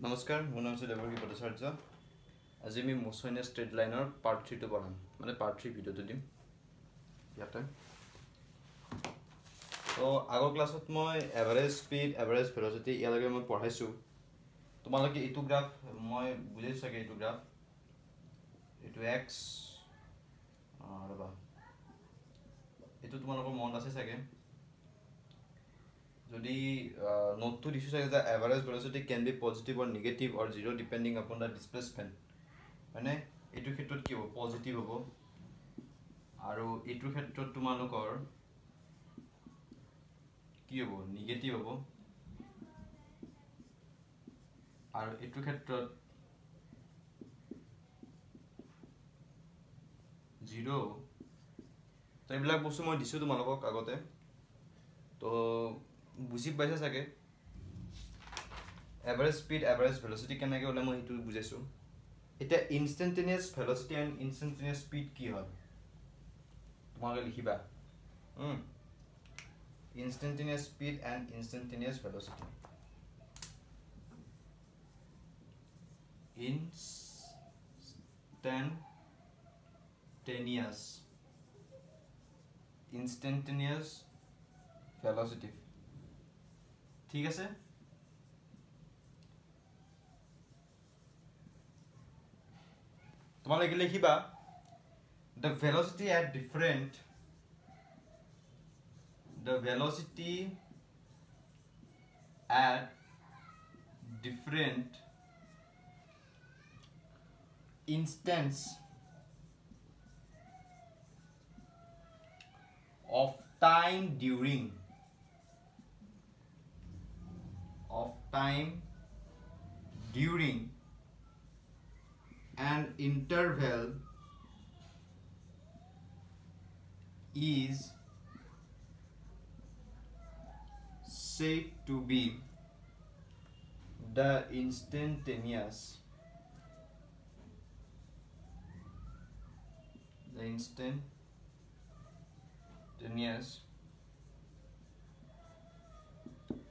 नमस्कार মোৰ নাম আছে দেৱকী ভট্টাচাৰ্য আজি আমি মোছনে ষ্ট্ৰেট লাইনৰ পাৰ্ট 3 টো পঢ়াম মানে পাৰ্ট 3 ভিডিওটো দিম ইয়াতে তো আগৰ ক্লাছত মই এভাৰেজ স্পীড এভাৰেজ ভেলোচিটি ইয়ালৈকে মই পঢ়াইছো তোমালোকে এইটো গ্ৰাফ মই বুজাইছো চাগে এইটো গ্ৰাফ এইটো x ৰবা এইটো তোমালোকৰ মনত আছে চাগে যদি note to issue is the average velocity can be positive or negative or zero depending upon the displacement মানে এটো ক্ষেত্ৰত কি হ'ব পজিটিভ হ'ব আৰু এটো ক্ষেত্ৰত তোমালোকৰ কি হ'ব নেগেটিভ হ'ব আৰু এটো ক্ষেত্ৰত জিৰো তো এইবিলাক বস্তু মই দিছো তোমালোকক আগতে তো বুজি পাইছা চাগে এভাৰেজ স্পীড এভাৰেজ ভেলোচিটি কেনেকৈ ওলাই মই সেইটো বুজাইছো এটা instantaneous velocity and instantaneous speed কি হয় তোমালোকে লিখিবা instantaneous speed and instantaneous velocity instantaneous velocity ঠিক আছে তোমালোকে লিখিবা the velocity at different instance of time during an interval is said to be the instantaneous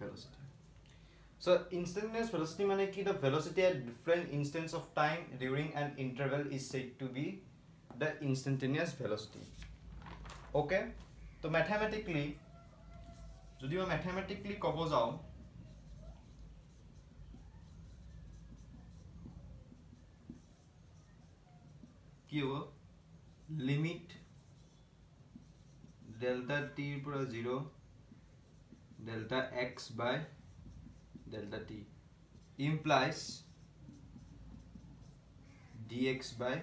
velocity. So instantaneous velocity means कि the velocity at different instance of time during an interval is said to be the instantaneous velocity. Okay? So mathematically, যদি মই mathematically ক'ব যাও কি হ'ব limit delta t পৰা 0 delta x by delta t implies dx by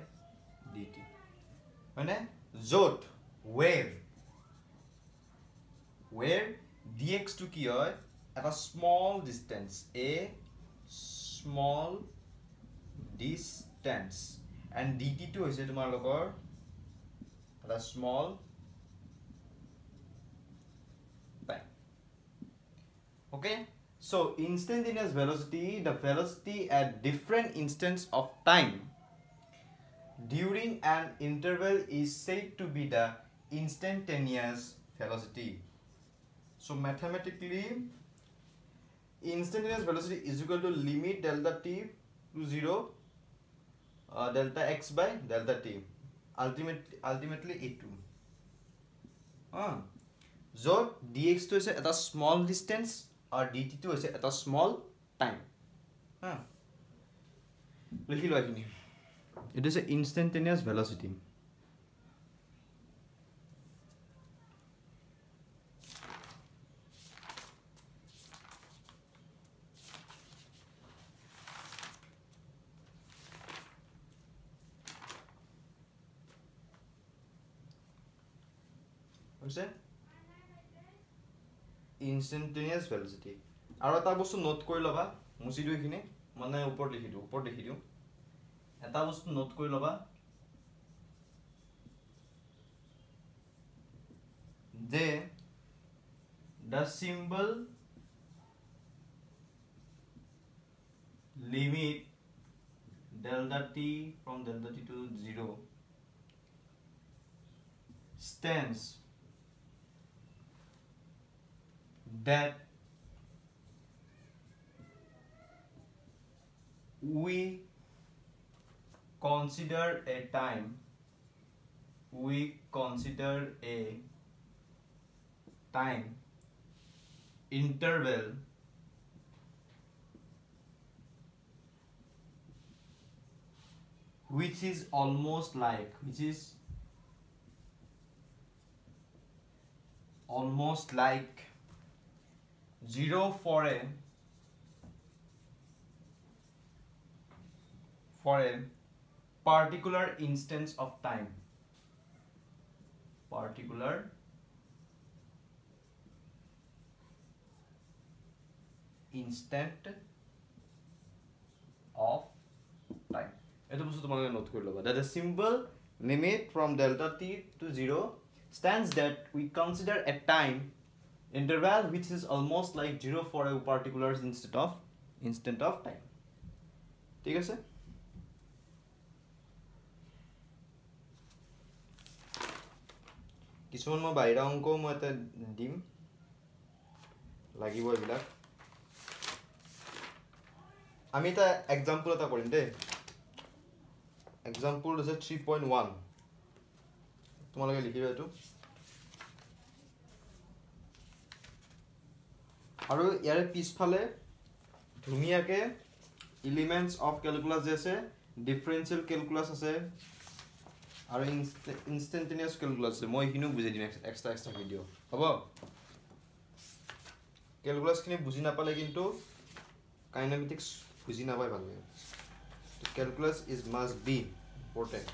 dt মানে জোট where dx to কি হয় at a small distance and dt to হৈছে তোমালোকৰ at a small time. Okay, so instantaneous velocity, the velocity at different instance of time during an interval is said to be the instantaneous velocity. So mathematically instantaneous velocity is equal to limit delta t to 0 delta x by delta t ultimately a2 so dx to is at a small distance or dt to is at a small time likhi lo ekini it is an instantaneous velocity instantaneous velocity আৰু এটা বস্তু note কৰি লবা মুছি দুই খিনি মানে ওপৰত লিখি দিও এটা বস্তু নোট কৰি লবা যে the symbol limit delta t from delta t to 0 stands that we consider a time interval which is almost like 0 for a particular instance of time. Particular instant of time. Eto bostu tomaloke note kori loba. That the symbol limit from delta t to 0 stands that we consider a time interval which is almost like 0 for a particular instant of time. ঠিক আছে? কিছুমান মই বাইৰা অংক মই এটা দিম লাগিব এইবিলাক আমি এটা এক্সাম্পল এটা কৰিম দে এক্সাম্পল আছে 3.1 তোমালোকে লিখিবা এটো আৰু ইয়াৰে পিছফালে ধুনিয়াকে এলিমেন্টস অফ ক্যালকুলাস যে আছে ডিফাৰেন্সিয়াল ক্যালকুলাস আছে আৰু ইনস্ট্যান্টেনিয়াস ক্যালকুলাস আছে মই হিনু বুজাই দিম এক্সট্রা ভিডিও হ'ব ক্যালকুলাস খিনি বুজি নাপালে কিন্তু কাইনেমেটিক্স বুজি নাপাই ভালকৈ calculus is must be important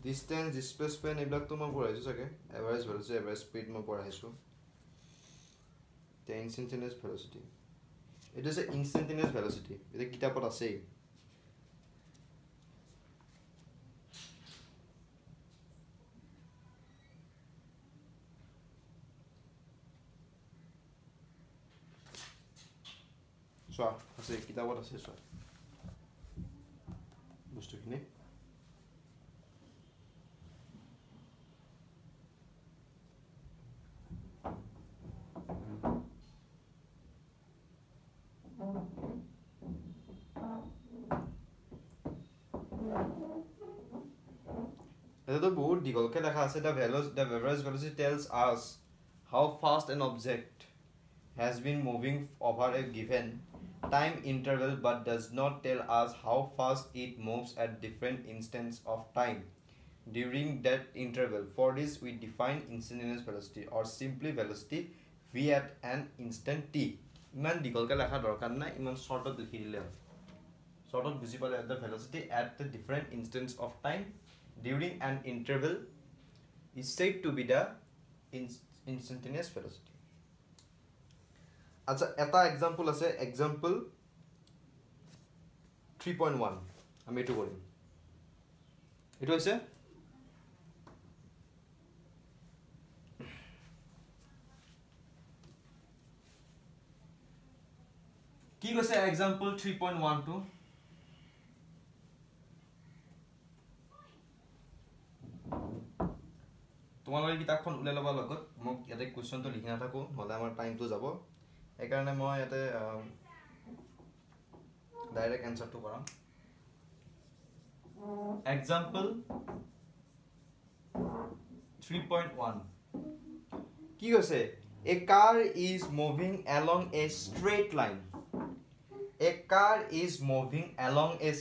distance displacement এইবিলাক তো মই পঢ়াইছো সকে average velocity average speed মই পঢ়াইছো the instantaneous velocity it is a instantaneous velocity এটা কিতাপত আছে So, আছে কিতাপত আছে সব বস্তুখিনি এটো বহুত দিগলকে লেখা আছে the average velocity tells us how fast an object has been moving over a given time interval but does not tell us how fast it moves at different instants of time during that interval. For this we define instantaneous velocity or simply velocity v at an instant t. ইমান দিগলকে লেখা দৰকাৰ নাই ইমান শৰ্টত লিখি দিলে শৰ্টত বুজি পালে the velocity at the different instants of time during an interval is said to be the instantaneous velocity. আচ্ছা এটা এক্সাম্পল আছে এক্সাম্পল 3.1 আমি এটো কৰিম এটো হৈছে কি কৈছে এক্সাম্পল 3.1 টু তোমালোকে কিতাপখন উলাই লবা লগত মোক ইয়াতে কোৱেশ্চনটো লিখি নাথাকো নহলে আমাৰ টাইমটো যাব একাৰণে মই ইয়াতে ডাইৰেক্ট আনসাৰটো কৰাম এক্সাম্পল 3.1 কি কৈছে a car is moving along a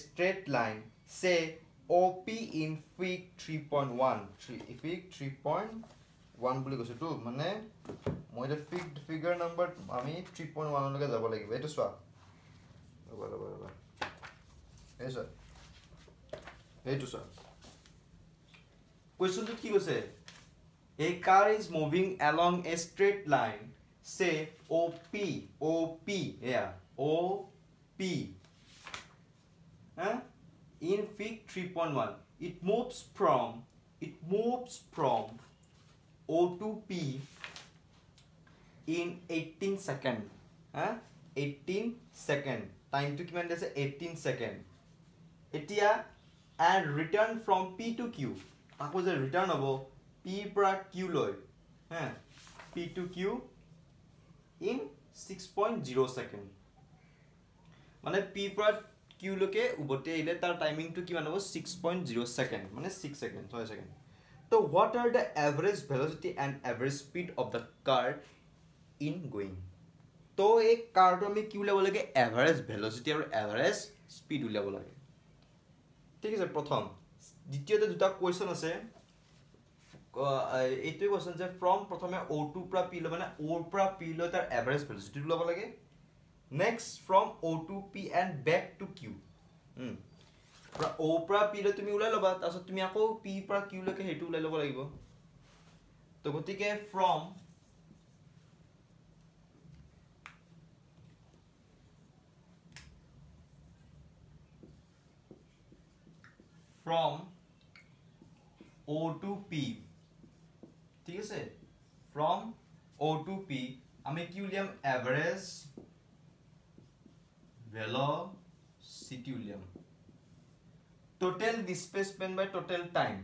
straight line say OP in fig 3.1 fig 3.1 বুলি কৈছে তো মানে মই এটা ফিগার নাম্বার আমি 3.1 লকে যাব লাগিব এটো সোয়া ৰবা এসো এটো সোয়া কোৱেশ্চনটো কি কৈছে a car is moving along a straight line say OP yeah OP in fig 3.1 it moves from O to P in 18 second 18 second time to kiman dese 18 second etia and return from P to Q ako je return hobo P pra Q loy P to Q in 6.0 second. মানে p পৰা q লকে উভতি আহিলে তাৰ timing two কিমান হ'ব 6.0 second মানে 6 second 6 second তো what are the average velocity and average speed of the car in going তো এই কাৰটো আমি কি উলাব লাগে এভাৰেজ ভেলোসিটি আৰু এভাৰেজ স্পিড উলাব লাগে ঠিক আছে প্ৰথম দ্বিতীয়তে দুটা কোৱেশ্চন আছে এইটো কোৱেশ্চন যে ফ্ৰম প্ৰথমে O2 পৰা P ল মানে O পৰা P ল তাৰ এভাৰেজ ভেলোসিটি উলাব লাগে next from O to P and back to Q O পৰা P ল তুমি উলাই লবা তাৰছত তুমি আকৌ P পৰা Q লকে হেতু উলাই লব লাগিব তো গতিকে from O to P ঠিক আছে from O to P আমি কি উলিয়াম এভাৰেজ velocity উলিয়াম total displacement by total time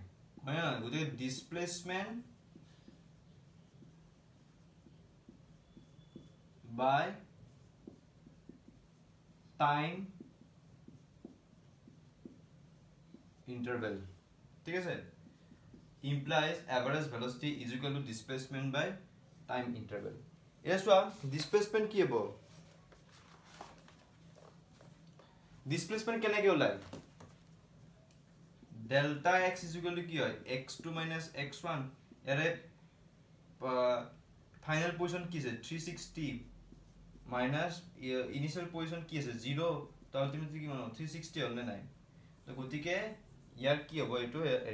মানে না গতি displacement by time interval ঠিক আছে implies average velocity is equal to displacement by time interval yes so displacement কি হ'ব displacement কেনেকৈ ওলাই delta x is equal to কি হয় x2 minus x1 এৰে ফাইনাল পজিশন কি আছে 360 minus initial position কি আছে 0 তো আলটিমেটলি কি মানে 360 হল নাই তো গতিকে ইয়াৰ কি হ'ব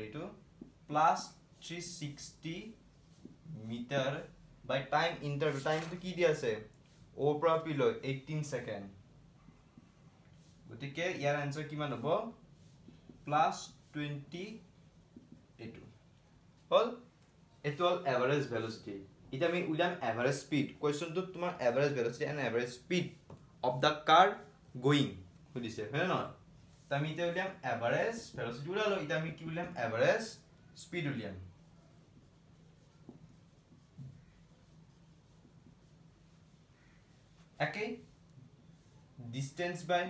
এটো প্লাস 360 মিটাৰ বাই টাইম ইন্টাৰভেল টাইম তো কি দি আছে O পৰা P লৈ 18 সেকেন্ড গতিকে ইয়াৰ আনসাৰ কিমান হ'ব প্লাস 20 এটো হল এটো হল এভাৰেজ ভেলোসিটি এটা আমি উলাম এভাৰেজ স্পিড কোৱেশ্চন তো তোমাৰ average velocity and average speed of the car going বুজিছে হয় না আমি এটা উলিয়াম এভাৰেজ ভেলোসিটি উলালো এটা আমি কি উলিয়াম এভাৰেজ স্পিড উলিয়াম একে ডিসটেন্স বাই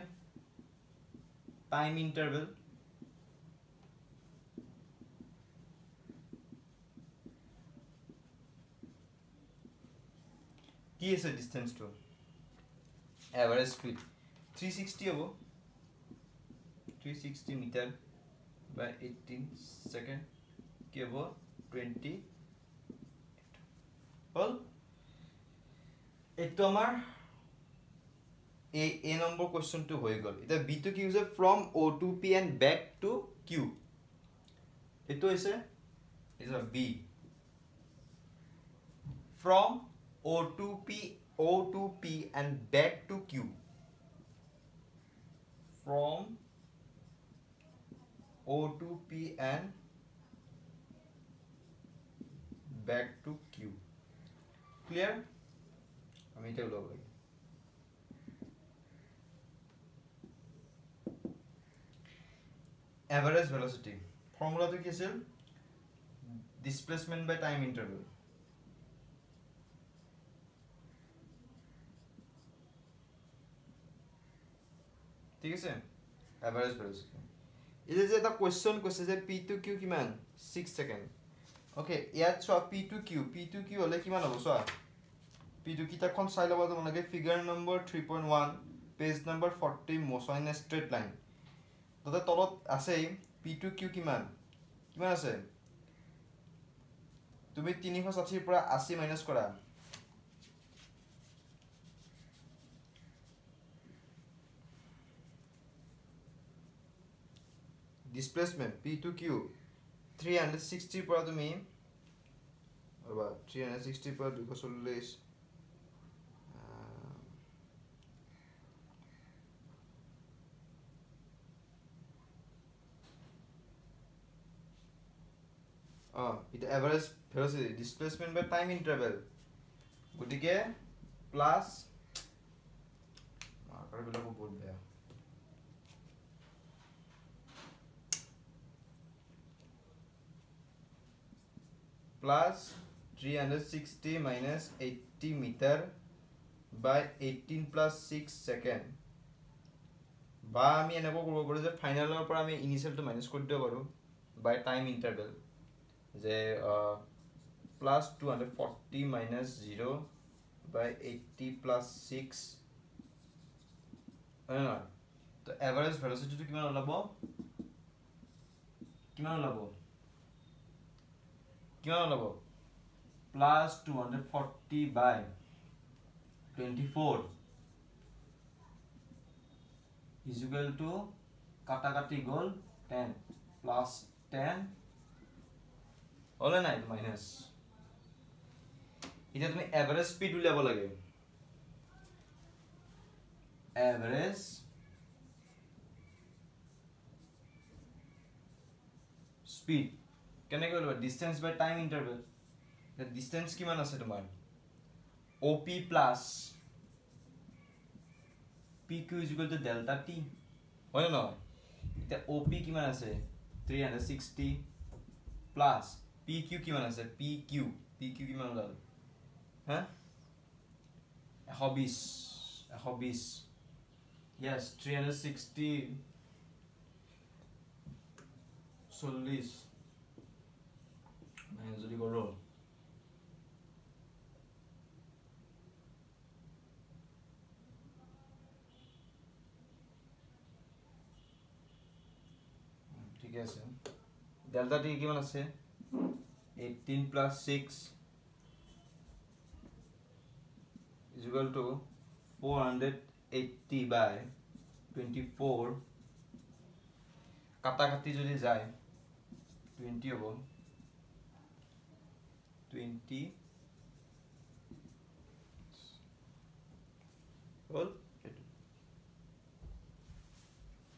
টাইম ইন্টারভেল কি আছে ডিসটেন্স টু এভারেজ স্পিড 360 হবো 360 মিটার বাই 18 সেকেন্ড কি হবো 20 হল এটো আমার a number question to হয়ে গল এটা b to q is from O to P and back to Q এটো আছে is a b from O to P and back to Q from O to P and back to Q clear আমি এটা বলবো average velocity formula to কি আছিল displacement by time interval ঠিক আছে average velocity এই যে এটা কোশ্চন কৈছে যে p to q কিমান 6 সেকেন্ড ওকে ইয়াত চ p to q হলে কিমান হ'ব চ p to কিতাপখন চাই লবা তোমালোকে figure number 3.1 page number 40 motion in straight line তোতে তলত আছে p to q কিমান আছে তুমি 360 পৰা 80 মাইনাস কৰা displacement p to q 360 পৰা তুমি অবা 360 পৰা 240 it average velocity displacement by time interval গটিকে প্লাস মার্কার গুলো বহুত বেয়া plus 360 minus 80 meter by 18 plus 6 second বা আমি এনেকৈ কৰিব পাৰো যে ফাইনালৰ পৰা আমি ইনিশিয়ালটো মাইনাস কৰি দিব পাৰো by time interval যে plus 240 minus 0 by 80 plus 6 না তো এভারেজ ভেলোসিটি তো কিমান ওলাব plus 240 by 24 is equal to কাটাকাটি গল 10 plus 10 হলে নাই মাইনাস এটা তুমি এভারেজ স্পিড উলিয়াব লাগে এভারেজ স্পিড কেনেকৈ উলিয়াব distance by time interval the distance কিমান আছে তোমাৰ OP plus PQ is equal to delta T হয় না এটা OP কিমান আছে 360 plus PQ কিমান আছে PQ কিমান ওলাল হ্যাঁ 120 yes 360 40 মানে যদি করো ঠিক আছে ডেল্টা টি কিমান আছে 18 plus 6 is equal to 480 by 24 কাটাকাটি যদি যায় 20 হবো 20 all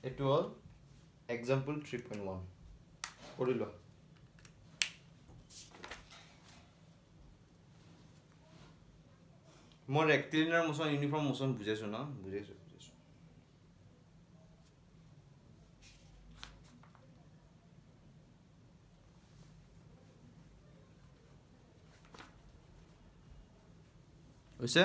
it all example 3.1 পড়িলো মই রেক্টিলিনিয়ার মোশন ইউনিফর্ম মোশন বুঝাইছো না বুঝাইছো হইছে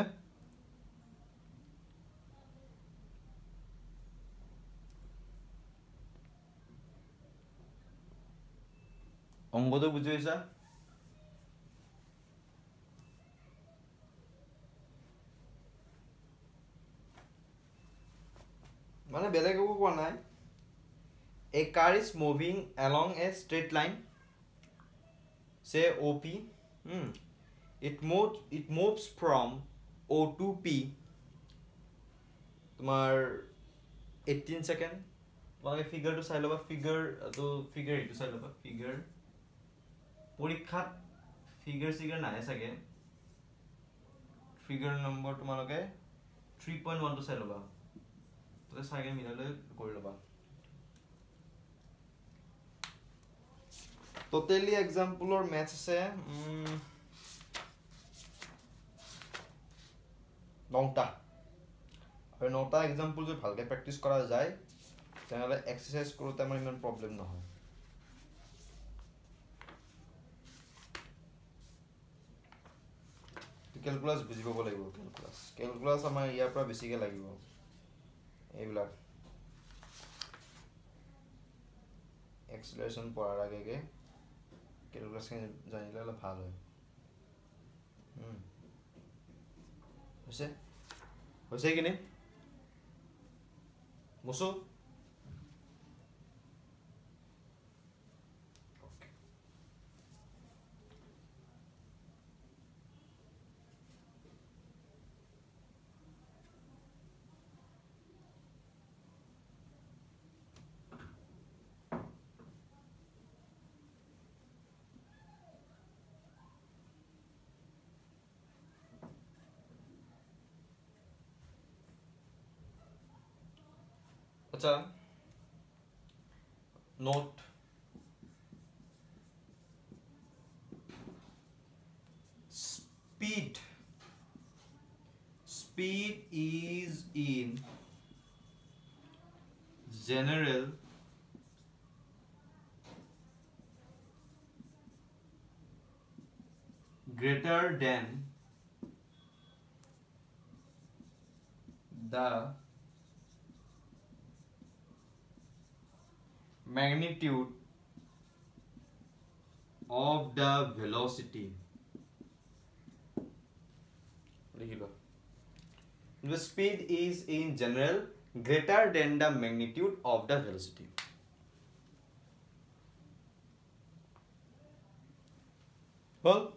অঙ্গটো বুঝাইছা মানে বেলেগ একো কোৱা নাই a car is moving along a straight line say OP it moves from O to P তোমার 18 সেকেন্ড তোমাকে ফিগারটো চাই লবা ফিগার ইটো চাই লবা ফিগার পরীক্ষাত ফিগার নাই চাগে ফিগার নম্বৰ তোমালোকে 3.1 টো চাই লবা তো চাগে মিলালে কৰি লবা টোটালি এক্সাম্পলৰ ম্যাথছ আছে 9টা আৰু 9টা এক্সাম্পল যদি ভালকে প্ৰ্যাকটিস কৰা যায় তেনেহলে এক্সাৰসাইজ কৰোতে আমাৰ ইমান প্ৰবলেম নহয় ক্যালকুলাস বুজি পাব লাগিব ক্যালকুলাস আমাৰ ইয়াৰ পৰা বেছিকে লাগিব এইবিলাক এক্সেলাৰেশন পড়াৰ আগে ক্যালকুলাস জানিলে অলপ ভাল হয় হৈছে কি নে মুসো अच्छा note speed is in general greater than the magnitude of the velocity. The speed is in general greater than the magnitude of the velocity. Well,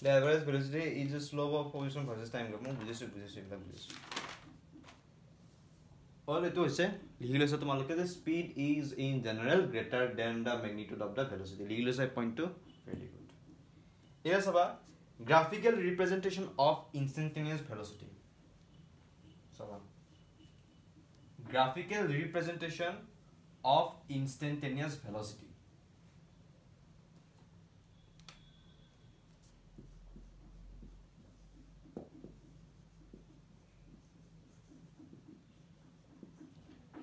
the average velocity is the slope of position versus time. All it is the speed is in general greater than the magnitude of the velocity. Point 2. Very good. Here's about graphical representation of instantaneous velocity. Graphical representation of instantaneous velocity.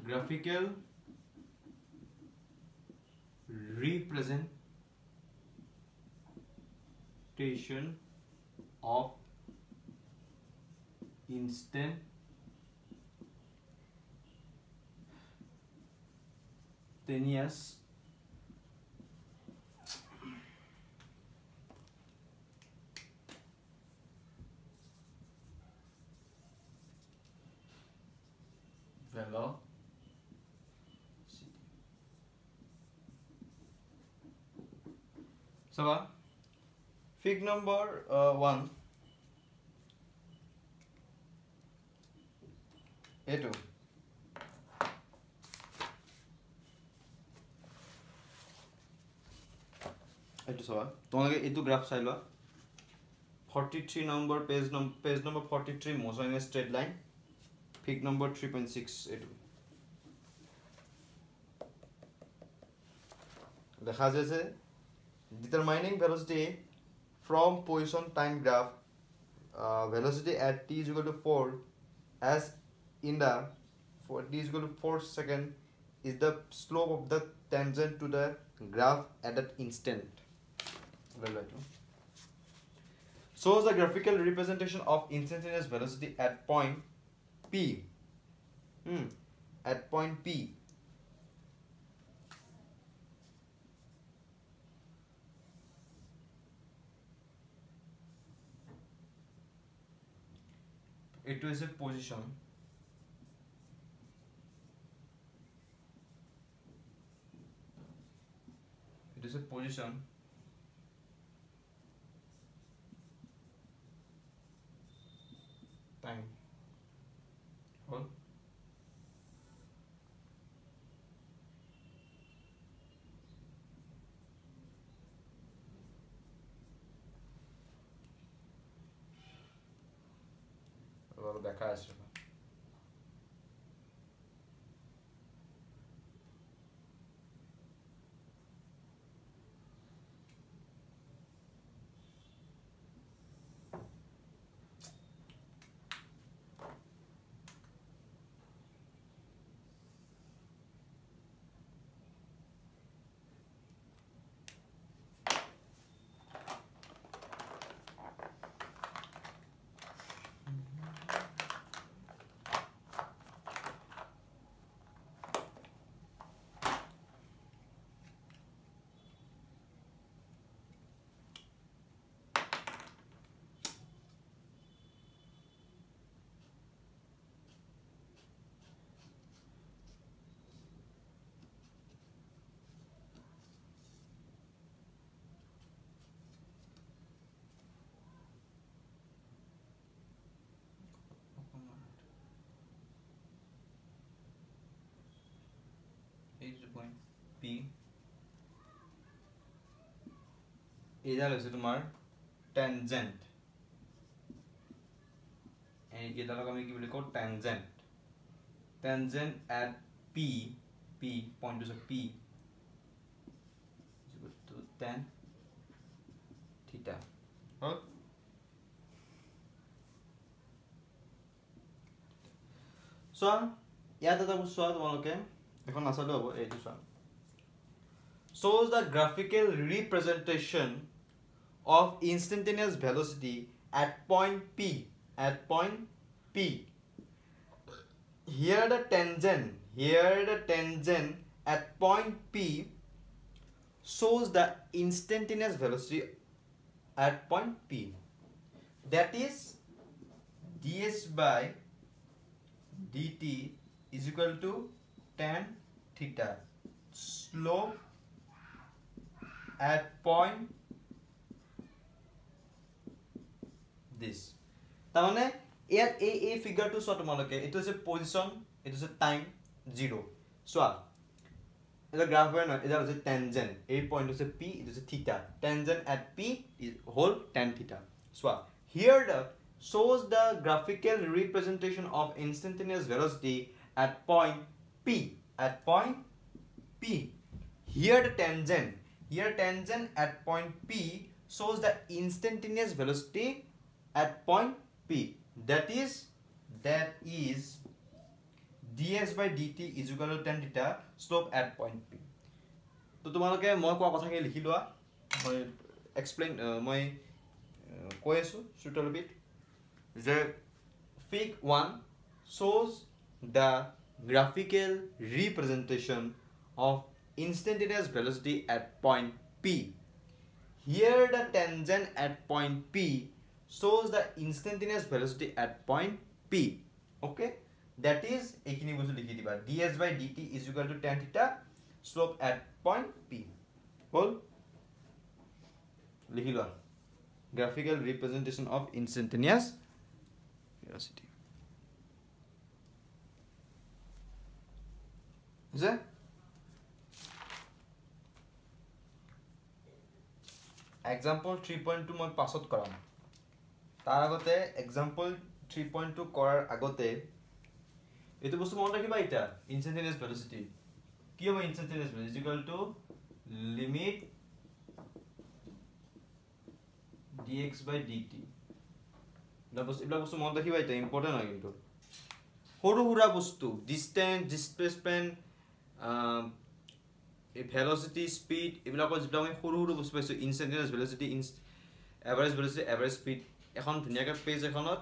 Graphical representation of instantaneous velocity. So, fig number 1, A2. Graph 43 number, page number 43, motion in a straight line. Fig number 3.6, A2. Determining velocity from position time graph, velocity at t is equal to 4 as in the for t is equal to 4 seconds is the slope of the tangent to the graph at that instant. Shows the graphical representation of instantaneous velocity at point P. At point P. It is a position. It is a position time. Hold. দেখা আসছে point P. এটা হচ্ছে তোমার tangent, এটা হলো আমি কি বলি tangent. Tangent at P point is P is equal to tan theta. Okay. So ইয়াত এটা বস্তু তোমালোকে এখন আছালো হ'ব এইটো চোৱা shows the graphical representation of instantaneous velocity at point P. Here the tangent at point P shows the instantaneous velocity at point P. That is ds by dt is equal to tan theta. Slope at point this. তাৰমানে ইয়াত এই ফিগাৰটো চোৱা তোমালোকে এইটো হৈছে position এইটো হৈছে time 0 চোৱা এটা গ্ৰাফ হয় ন এটা হৈছে টেনজেন্ট এই পইণ্ট হৈছে p ইট হৈছে থিটা tangent at p is whole tan theta চোৱা here the shows the graphical representation of instantaneous velocity at point p here the tangent at point p shows the instantaneous velocity at point p that is ds by dt is equal to tan theta slope at point p তো তোমালোকে মই কোৱা কথাকে লিখি লোৱা মই explain মই কৈ আছো সুটল বিট যে fig 1 shows the graphical representation of instantaneous velocity at point p. Here the tangent at point p shows the instantaneous velocity at point p. Okay, that is ekhini bostu likhi diba ds by dt is equal to tan theta slope at point p. Hol likhi lo graphical representation of instantaneous velocity. Is it? Example 3.2 মই পাছত কৰাম তাৰ আগতে example 3.2 কৰাৰ আগতে এটো বস্তু মনত ৰাখিবা এটা instantaneous velocity কি হ'ব instantaneous velocity is equal to limit dx by dt এটা বস্তু মনত ৰাখিবা এটা ইম্পৰ্টেন্ট হয় কিন্তু সৰু সৰু বস্তু distance displacement velocity speed এবিলাকৰ যেটা আমি সৰু সৰু বস্তু পাইছো instantaneous velocity average speed এখন ধুনিয়াকে পেজ এখনত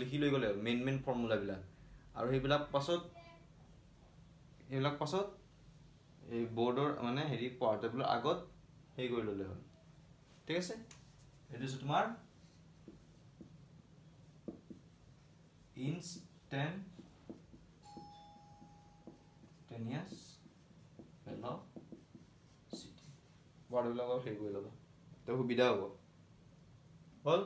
লিখি লৈ গলে মেইন ফৰ্মুলা বিলা আৰু হেবিলাক পাছত এই বোৰ্ডৰ মানে হেৰি পোৰ্টেবল আগত হেই কৰি ললে হ'ল ঠিক আছে এটো তোমাৰ instantaneous velocity বড় লগা হেই কৰি লবা তো সুবিধা হ'ব হল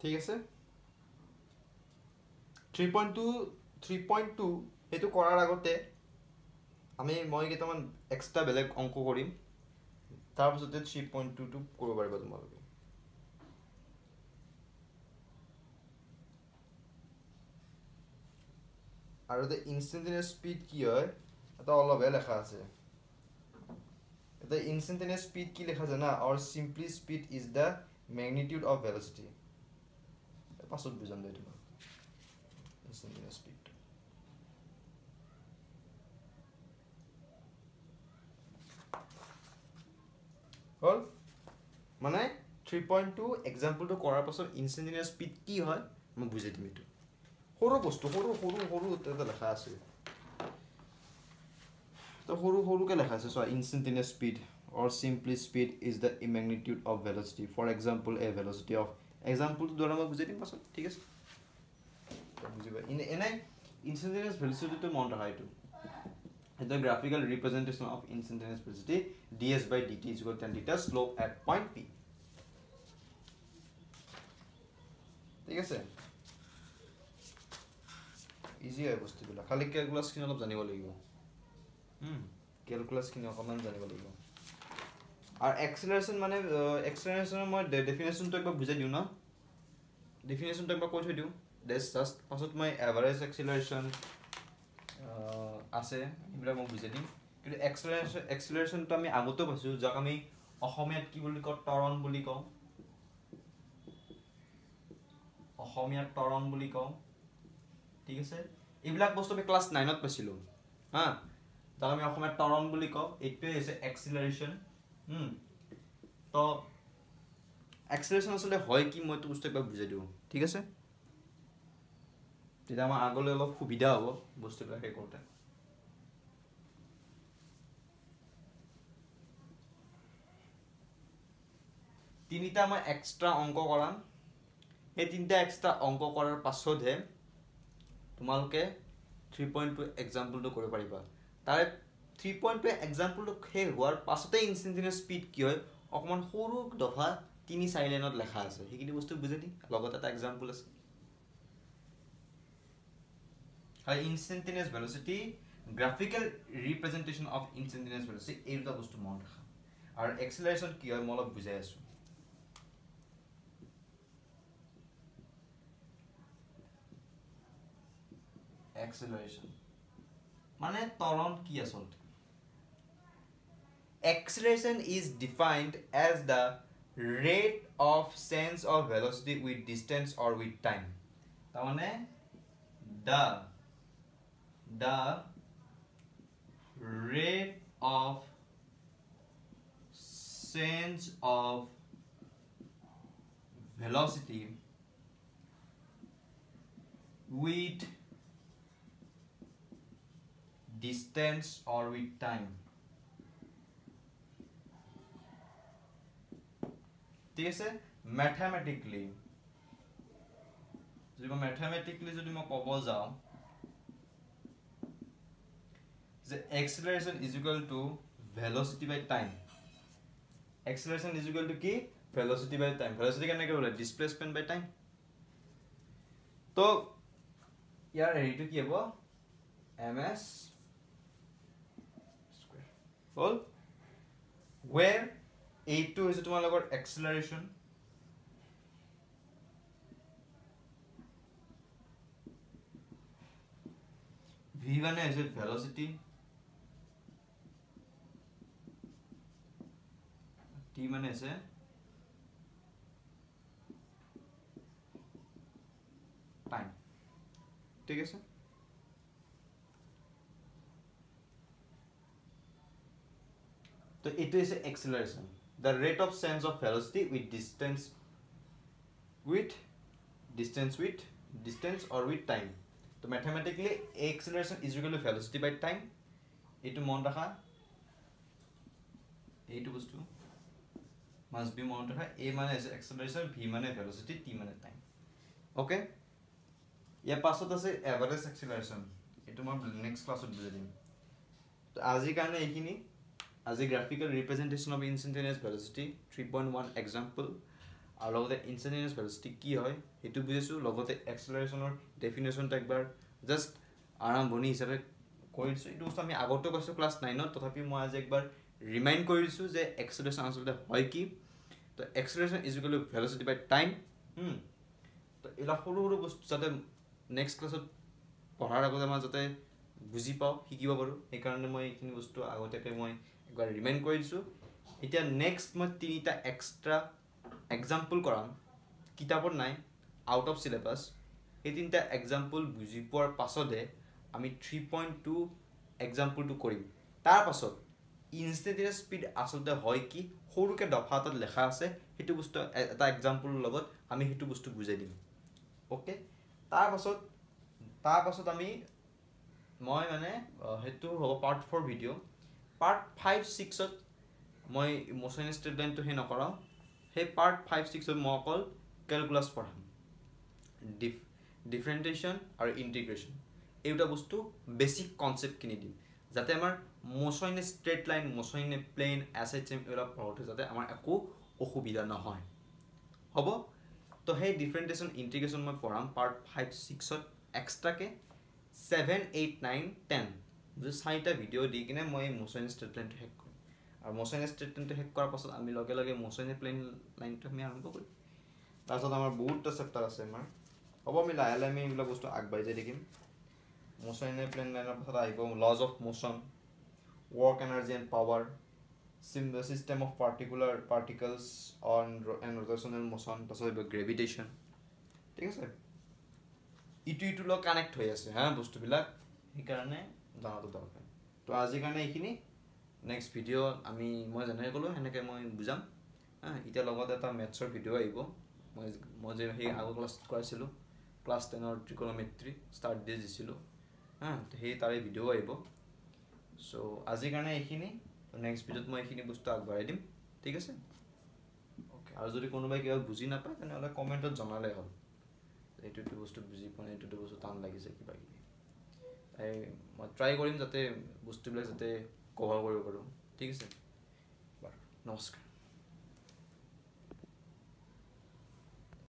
ঠিক আছে 3.2 হেতু কৰাৰ আগতে মই কেইটামান এক্সট্ৰা বেলেগ অংক কৰিম তাৰ পিছতে 3.2 টো কৰিব পাৰিবা তোমালোকে আৰু the instantaneous speed কি হয় এটা অলপহে লেখা আছে এটা instantaneous speed কি লেখা জানা or simply speed is the magnitude of velocity পাছত বুজাম দে তোমাক instantaneous speed হল মানে 3.2 এক্সাম্পল টো কৰাৰ পাছত instantaneous speed কি হয় মই বুজাই দিম এটো সৰু বস্তু সৰু এটা লেখা আছে তো সৰুকে লেখা আছে so instantaneous speed or simply speed is the magnitude of velocity for example a velocity of example to দ্বাৰা মই বুজাই দিম পাছত ঠিক আছে তো বুজিবা এনে instantaneous velocity to মন ৰাখা এটো the graphical representation of instantaneous velocity ds by dt is equal to tan theta slope at point p ঠিক আছে ইজি হয় বস্তুগুলা খালি ক্যালকুলাস কিনে অলপ জানিব লাগিব ক্যালকুলাস কিনে অকমান জানিব লাগিব আর এক্সেলারেশন মানে এক্সেলাৰেশনৰ মই ডেফিনেশন তো একবাৰ বুজাই দিও না ডেফিনেশন তো একবাৰ কৈ থৈ দিও this just পাছত মই এভাৰেজ এক্সিলাৰেশন আছে ইবলা মই বুজাই দিম কিন্তু এক্সিলাৰেশন তো আমি আগতে পাইছো যাক আমি অসমীয়াত কি বুলি কওঁ ত্বৰণ বুলি কওঁ অসমীয়াত ত্বৰণ বুলি কওঁ ঠিক আছে ইবলা বস্তু আমি ক্লাস 9 ত পাইছিলো হা যাক আমি অসমীয়াত ত্বৰণ বুলি কওঁ এইটোৱে হৈছে এক্সিলাৰেশন তো এক্সিলাৰেশন আসলে হয় কি মই তো বস্তু একবাৰ বুজাই দিও ঠিক আছে তেতিয়া আমাৰ আগলৈ অলপ সুবিধা হ'ব বস্তুবিলাক হে কৰোতে তিনিটা মই এক্সট্ৰা অংক কৰাম এই তিনিটা এক্সট্ৰা অংক কৰাৰ পাছতহে তোমালোকে 3.2 এক্সাম্পলটো কৰিব পাৰিবা তাৰে 3.2 এক্সাম্পলটো শেষ হোৱাৰ পাছতে ইনস্টেন্টেনিয়াছ স্পীড কি হয় অকমান সৰু দফা 3-4 লাইনত লেখা আছে সেইখিনি বস্তু বুজাই দি লগত এটা এক্সাম্পল আছে High instantaneous velocity, graphical representation of instantaneous velocity. This is the most amount. Our acceleration ki hoy molok bujai asu. Acceleration. Mane toron ki asol. Acceleration is defined as the rate of change of velocity with distance or with time. Ta mane the rate of change of velocity with distance or with time ঠিক আছে mathematically যদি মই ক'ব যাও the acceleration is equal to velocity by time acceleration is equal to ki velocity by time velocity কেনে কে বলে displacement by time তো ইয়াৰ হেৰিটো কি হ'ব ms square hall where a2 is তোমালোকৰ acceleration v1 is velocity t মানে আছে time ঠিক আছে তো এটো is acceleration the rate of change of velocity with distance or with time so mathematically acceleration is equal to velocity by time eto mon rakha eto bostu must be mon rakha a mane is acceleration v mane velocity t mane time okay ya pasot ase average acceleration eto moi next class ot bujai dim to aji karone ekini aji graphical representation of instantaneous velocity 3.1 example আর লগতে ইনস্টেন্টেনিয়াস velocity কি হয় হেতু বুজিছো লগতে এক্সেলাৰেশনৰ definition টা একবাৰ just আৰম্ভণি হিচাপে কৰিছো এটো আমি আগতে কৈছো ক্লাস 9 ত তথাপি মই আজি একবাৰ ৰিমাইন্ড কৰিছো যে এক্সেলাৰেশন আসলে হয় কি তো acceleration is equal to velocity by time তো এলা সৰু সৰু বস্তু যাতে নেক্সট ক্লাছত পঢ়াৰ আগতে মই যাতে বুজি পাও শিকিব পাৰো এই কাৰণে মই এইখিনি বস্তু আগতেকে মই একবাৰ ৰিমাইন্ড কৰিছো এতিয়া নেক্সট মই তিনিটা extra example koram kitabor nai out of syllabus ei tinta example buji por pasode ami 3.2 example to korim tar pasod instantaneous speed asolte hoy ki horuke dophatat lekha ase hetu bustu eta example logot ami hetu bustu bujai dim okay tar pasod ami moi mane hetu hobo part 4 video part 5 6 ot moi motion straight line to he nokora hey part 5 6 of mokol calculus পঢ়াম differentiation আৰু integration এইটা বস্তু basic concept কিনি দিম যাতে আমাৰ motion straight line motion plane SHM এলা পঢ়তে যাতে আমাৰ একো অসুবিধা নহয় হ'ব তো হে differentiation integration মই পঢ়াম part 5 6 ত এক্সট্ৰা কে 7 8 9 10 যে সাইটা ভিডিও দি কিনে মই মোশন স্ট্রেট লাইন হেক আর মোশন স্ট্রেট লাইন হেক কৰাৰ পাছত আমি লগে লগে মোশন প্লেন লাইনটো আমি আৰম্ভ কৰিম তাৰছত আমাৰ বহুতটা চেপ্টাৰ আছে আমাৰ হ'ব আমি লাহে লাহে আমি এইবিলাক বস্তু আগবাঢ়ি যাই থাকিম মোশ্যন এণ্ড প্লেন লাইনৰ পাছত আহিব lodge of motion work energy and power system of particular particles on and rotational motion তাছত gravitation ঠিক আছে ইটো লগ কানেক্ট হৈ আছে হা বস্তুবিলাক সেইকাৰণে জানাটো দৰকাৰ তো আজিৰ কাৰণে এইখিনি নেক্সট ভিডিঅ' মই যেনেকৈ ক'লোঁ সেনেকৈ মই বুজাম হা এতিয়া লগত এটা মেথছৰ ভিডিঅ' আহিব মই যে সেই আগৰ ক্লাছত কৰাইছিলোঁ ক্লাছ 10ৰ ট্ৰিকোনোমেট্ৰি ষ্টাৰ্ট ডে দিছিলোঁ হা সেই তাৰে ভিডিঅ' আহিব সো আজিৰ কাৰণে এইখিনি নেক্সট ভিডিঅ'ত মই এইখিনি বস্তু আগবঢ়াই দিম ঠিক আছে ওকে আৰু যদি কোনোবাই কিবা বুজি নাপায় তেনেহ'লে কমেণ্টত জনালে হ'ল এইটো বস্তু বুজি পোৱা নাই এইটো বস্তু টান লাগিছে কিবা কিবি মই ট্ৰাই কৰিম যাতে বস্তুবিলাক যাতে কভাৰ কৰিব পাৰোঁ ঠিক আছে বাৰু নমস্কাৰ